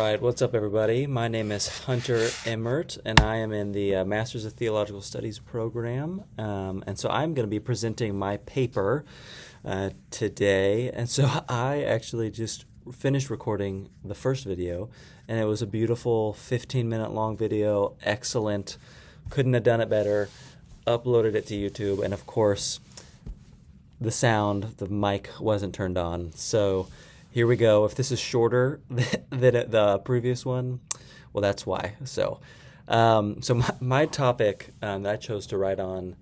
right, what's up, everybody? My name is Hunter Emmert, and I am in the Masters of Theological Studies program. And so I'm going to be presenting my paper today. And so I actually just finished recording the first video, and it was a beautiful 15-minute long video. Excellent. Couldn't have done it better. Uploaded it to YouTube, and of course, the sound, the mic wasn't turned on. So here we go. If this is shorter than the previous one, well, that's why. So my topic that I chose to write on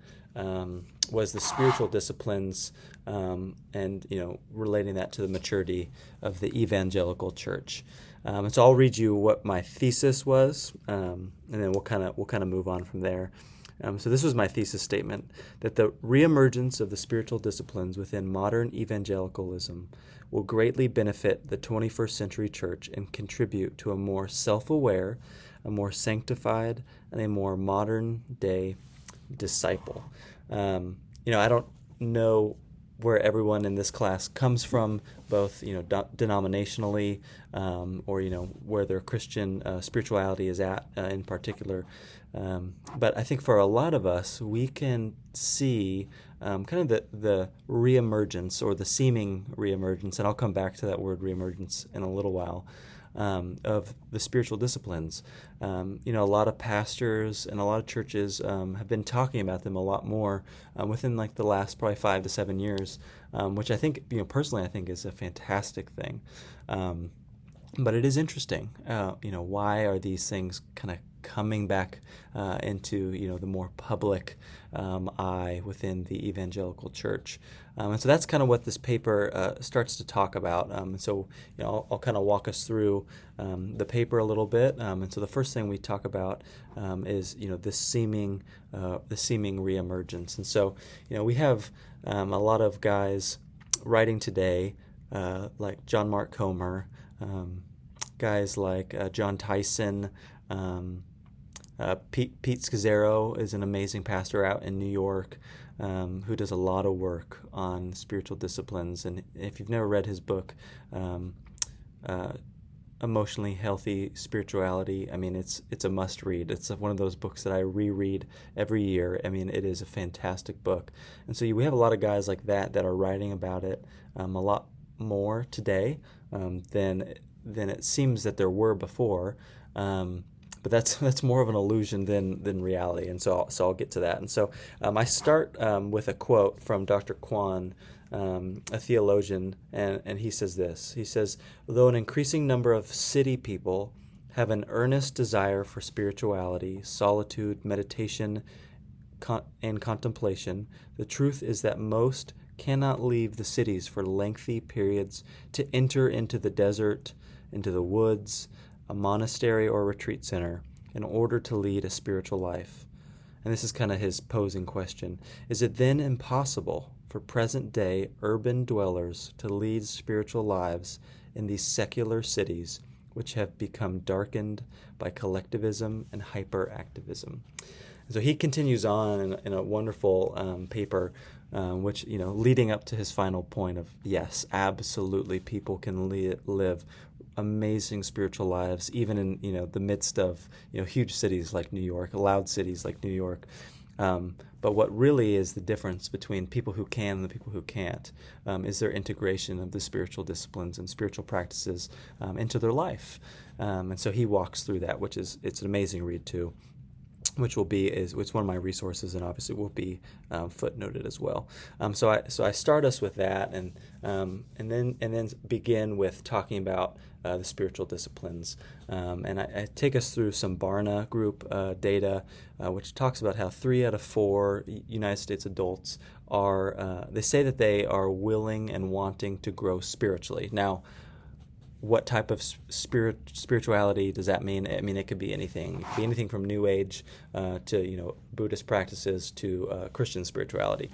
was the spiritual disciplines, and relating that to the maturity of the evangelical church. And so I'll read you what my thesis was, and then we'll kind of move on from there. So this was my thesis statement, that the reemergence of the spiritual disciplines within modern evangelicalism will greatly benefit the 21st century church and contribute to a more self-aware, a more sanctified, and a more modern-day disciple. I don't know where everyone in this class comes from, both denominationally, or where their Christian spirituality is at in particular. But I think for a lot of us, we can see kind of the reemergence, or the seeming reemergence, and I'll come back to that word reemergence in a little while, of the spiritual disciplines. A lot of pastors and a lot of churches have been talking about them a lot more within like the last probably 5 to 7 years, which I think, personally, I think is a fantastic thing. But it is interesting. Why are these things kind of coming back into the more public eye within the evangelical church? And so that's kind of what this paper starts to talk about. So I'll kind of walk us through the paper a little bit. And so the first thing we talk about is this seeming reemergence. And so we have a lot of guys writing today, like John Mark Comer, guys like John Tyson. Pete Scazzaro is an amazing pastor out in New York, who does a lot of work on spiritual disciplines. And if you've never read his book, Emotionally Healthy Spirituality, I mean, it's a must-read. It's one of those books that I reread every year. I mean, it is a fantastic book. And so we have a lot of guys like that are writing about it a lot more today than it seems that there were before. But that's more of an illusion than reality, and so I'll get to that. And so I start with a quote from Dr. Kwan, a theologian, and he says this. He says, "Though an increasing number of city people have an earnest desire for spirituality, solitude, meditation, and contemplation, the truth is that most cannot leave the cities for lengthy periods to enter into the desert, into the woods, a monastery or retreat center, in order to lead a spiritual life." And this is kind of his posing question. Is it then impossible for present-day urban dwellers to lead spiritual lives in these secular cities which have become darkened by collectivism and hyperactivism? So he continues on in a wonderful paper, which, leading up to his final point of, yes, absolutely, people can live amazing spiritual lives, even in, the midst of, huge cities like New York, loud cities like New York. But what really is the difference between people who can and the people who can't is their integration of the spiritual disciplines and spiritual practices into their life. And so he walks through that, it's an amazing read too, which it's one of my resources, and obviously will be footnoted as well. So I start us with that, and then begin with talking about the spiritual disciplines, and I take us through some Barna Group data, which talks about how 3 out of 4 United States adults they say that they are willing and wanting to grow spiritually. Now, what type of spirituality does that mean? I mean, it could be anything. It could be anything from New Age to Buddhist practices to Christian spirituality.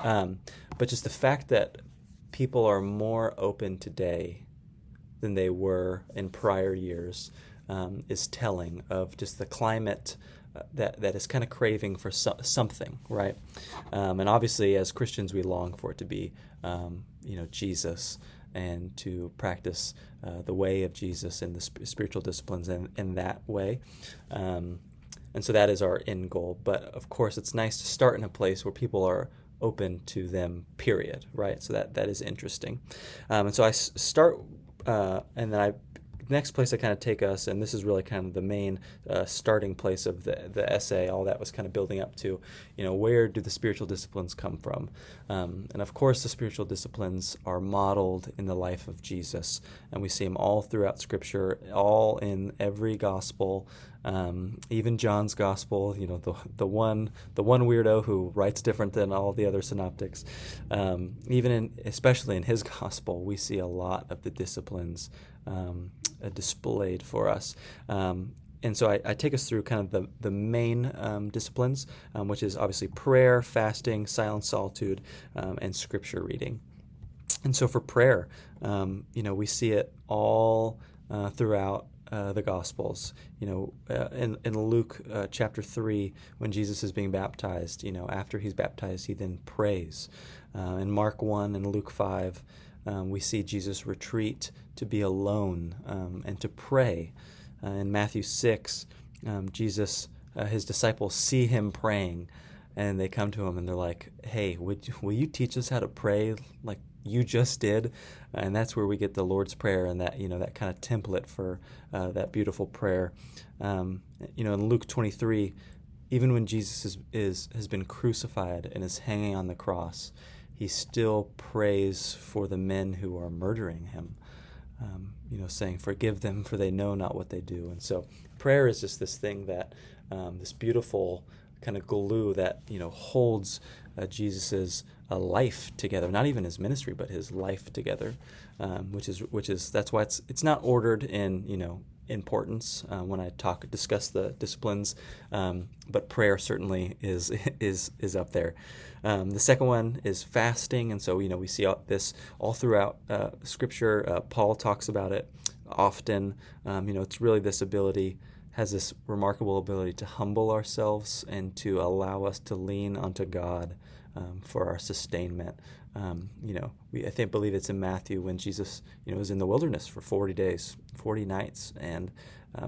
But just the fact that people are more open today than they were in prior years is telling of just the climate that is kind of craving for something, right? And obviously, as Christians, we long for it to be, Jesus. and to practice the way of Jesus and the spiritual disciplines in that way. And so that is our end goal. But of course, it's nice to start in a place where people are open to them, period, right? So that is interesting. And so I start, and then next place I kind of take us, and this is really kind of the main starting place of the essay. All that was kind of building up to, where do the spiritual disciplines come from? And of course, the spiritual disciplines are modeled in the life of Jesus, and we see them all throughout Scripture, all in every gospel. Even John's gospel, the one weirdo who writes different than all the other synoptics. Especially in his gospel, we see a lot of the disciplines displayed for us. And so I take us through kind of the main disciplines, which is obviously prayer, fasting, silent solitude, and scripture reading. And so for prayer, we see it all throughout the Gospels. In Luke chapter 3, when Jesus is being baptized, after he's baptized, he then prays. In Mark 1 and Luke 5, we see Jesus retreat to be alone and to pray. In Matthew 6, Jesus, his disciples see him praying, and they come to him and they're like, "Hey, will you teach us how to pray like you just did?" And that's where we get the Lord's Prayer and that that kind of template for that beautiful prayer. In Luke 23, even when Jesus has been crucified and is hanging on the cross, he still prays for the men who are murdering him, saying, "Forgive them, for they know not what they do." And so prayer is just this thing that, this beautiful kind of glue that, holds Jesus's life together, not even his ministry, but his life together, which is that's why it's not ordered in, importance when I discuss the disciplines, but prayer certainly is up there. The second one is fasting, and so we see this all throughout Scripture. Paul talks about it often. It's really has this remarkable ability to humble ourselves and to allow us to lean onto God for our sustainment. I believe it's in Matthew when Jesus, was in the wilderness for 40 days, 40 nights, and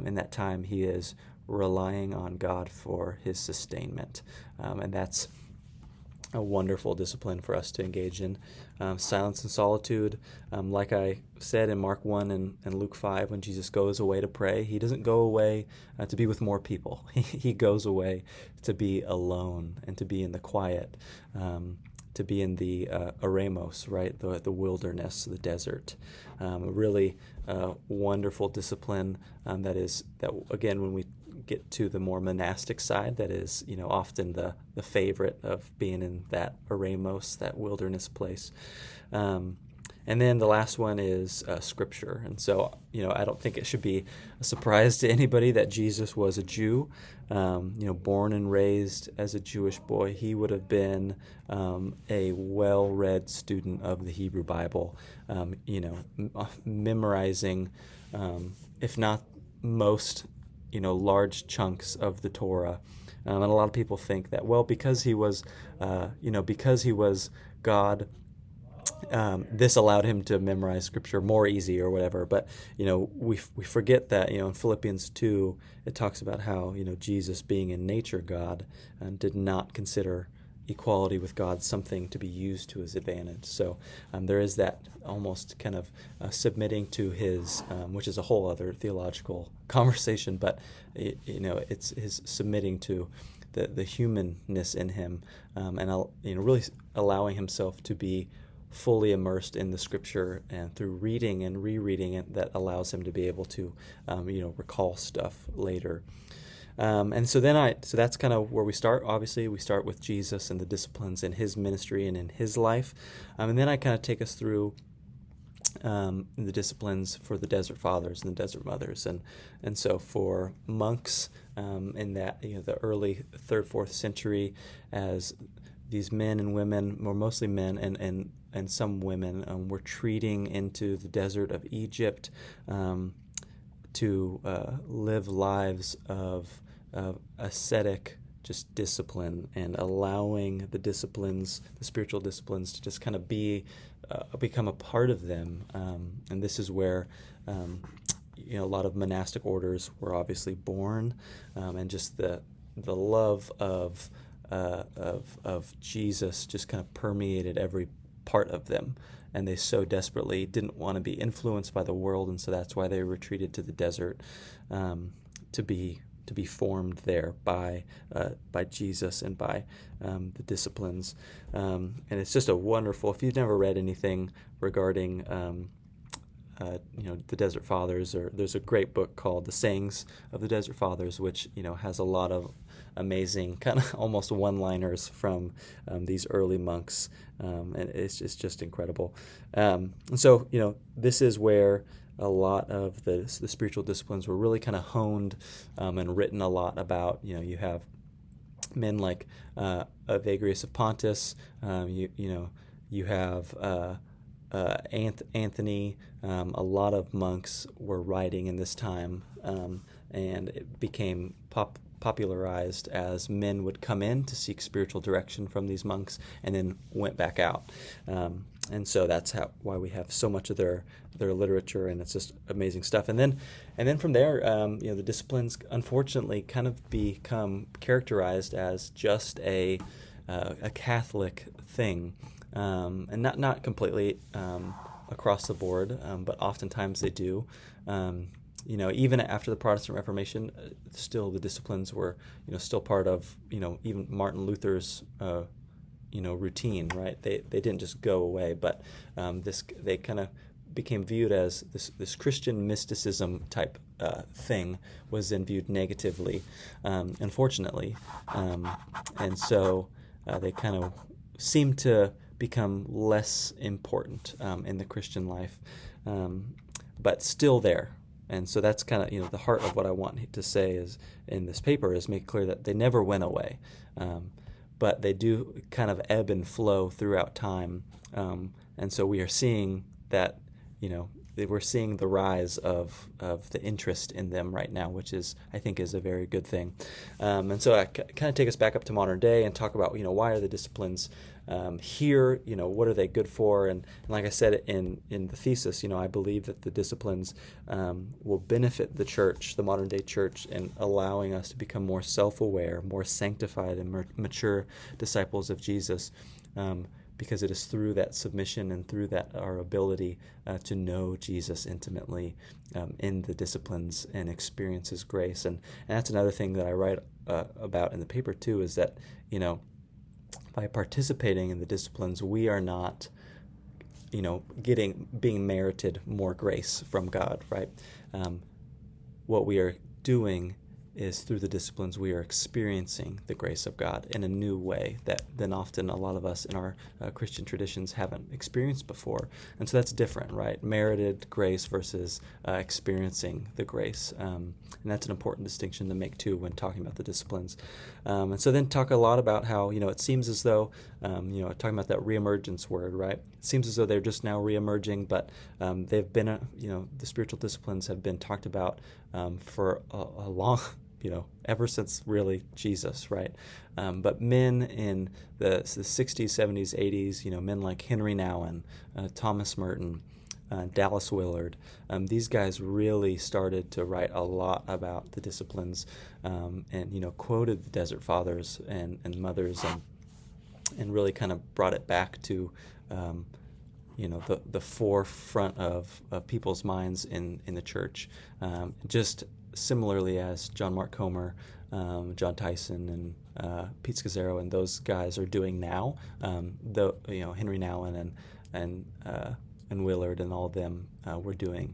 in that time he is relying on God for his sustainment, and that's a wonderful discipline for us to engage in. Silence and solitude, like I said in Mark 1 and Luke 5, when Jesus goes away to pray, he doesn't go away to be with more people. He goes away to be alone and to be in the quiet, to be in the eremos, right, the wilderness, the desert. A really wonderful discipline that again, when we get to the more monastic side, that is often the favorite of being in that eremos, that wilderness place. And then the last one is Scripture. And so, I don't think it should be a surprise to anybody that Jesus was a Jew, born and raised as a Jewish boy. He would have been a well-read student of the Hebrew Bible, memorizing, if not most, large chunks of the Torah. And a lot of people think that, because he was God, this allowed him to memorize Scripture more easy or whatever. But we forget that in Philippians 2 it talks about how Jesus, being in nature God, did not consider equality with God something to be used to his advantage. So there is that almost kind of submitting to his, which is a whole other theological conversation, but it's his submitting to the humanness in him, and really allowing himself to be fully immersed in the Scripture, and through reading and rereading it, that allows him to be able to recall stuff later. And so that's kind of where we start. Obviously, we start with Jesus and the disciplines in his ministry and in his life. And then I kind of take us through the disciplines for the Desert Fathers and the Desert Mothers. And so for monks in that, the early 3rd, 4th century, as these men and women, or mostly men and some women, were retreating into the desert of Egypt to live lives of ascetic just discipline and allowing the disciplines, the spiritual disciplines, to just kind of become a part of them. And this is where a lot of monastic orders were obviously born, and just the love of Jesus just kind of permeated every part of them, and they so desperately didn't want to be influenced by the world, and so that's why they retreated to the desert, to be formed there by Jesus and by the disciplines. And it's just a wonderful. If you've never read anything regarding the Desert Fathers, or there's a great book called The Sayings of the Desert Fathers, which has a lot of amazing kind of almost one-liners from these early monks, and it's just incredible. And so this is where a lot of the spiritual disciplines were really kind of honed, and written a lot about. You have men like Evagrius of Pontus. You have Anthony. A lot of monks were writing in this time, and it became popularized as men would come in to seek spiritual direction from these monks and then went back out. And so that's why we have so much of their literature, and it's just amazing stuff. And then from there, the disciplines unfortunately kind of become characterized as just a Catholic thing, and not completely across the board, but oftentimes they do. Even after the Protestant Reformation, still the disciplines were still part of even Martin Luther's routine, right? They didn't just go away, but they kind of became viewed as this Christian mysticism type thing was then viewed negatively, unfortunately, and so they kind of seemed to become less important in the Christian life, but still there. And so that's kind of the heart of what I want to say is in this paper is make clear that they never went away, but they do kind of ebb and flow throughout time, and so we are seeing that we're seeing the rise of the interest in them right now, which I think is a very good thing. And so I kind of take us back up to modern day and talk about why are the disciplines here? What are they good for? And like I said in the thesis, I believe that the disciplines will benefit the church, the modern day church, in allowing us to become more self-aware, more sanctified, and mature disciples of Jesus. Because it is through that submission and through that our ability to know Jesus intimately in the disciplines and experience His grace. And that's another thing that I write about in the paper too, is that by participating in the disciplines, we are not being merited more grace from God, right? What we are doing is through the disciplines we are experiencing the grace of God in a new way that then often a lot of us in our Christian traditions haven't experienced before. And so that's different, right? Merited grace versus experiencing the grace. And that's an important distinction to make too when talking about the disciplines. And so then talk a lot about how, it seems as though, talking about that reemergence word, right? It seems as though they're just now reemerging, but they've been, the spiritual disciplines have been talked about for a long ever since really Jesus, right? But men in the 60s, 70s, 80s, men like Henry Nouwen, Thomas Merton, Dallas Willard, these guys really started to write a lot about the disciplines, and quoted the Desert Fathers and mothers, and really kind of brought it back to the forefront of people's minds in the church, just similarly as John Mark Comer, John Tyson, and Pete Scazzaro, and those guys are doing now. Henry Nouwen and Willard and all of them were doing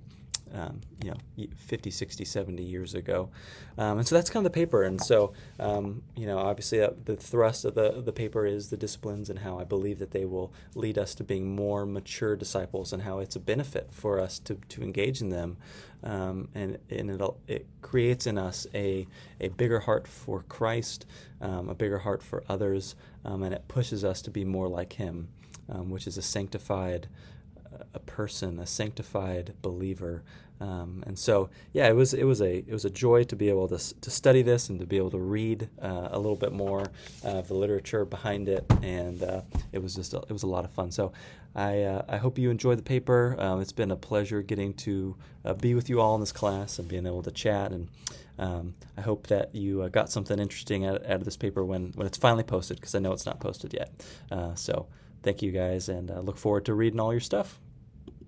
50, 60, 70 years ago. And so that's kind of the paper. And so, obviously the thrust of the paper is the disciplines and how I believe that they will lead us to being more mature disciples and how it's a benefit for us to engage in them. And it creates in us a bigger heart for Christ, a bigger heart for others, and it pushes us to be more like Him, which is a sanctified a person, a sanctified believer, And so, yeah, it was a joy to be able to study this and to be able to read a little bit more of the literature behind it, and it was a lot of fun. So I hope you enjoyed the paper. It's been a pleasure getting to be with you all in this class and being able to chat, and I hope that you got something interesting out of this paper when it's finally posted, because I know it's not posted yet. So thank you guys, and look forward to reading all your stuff.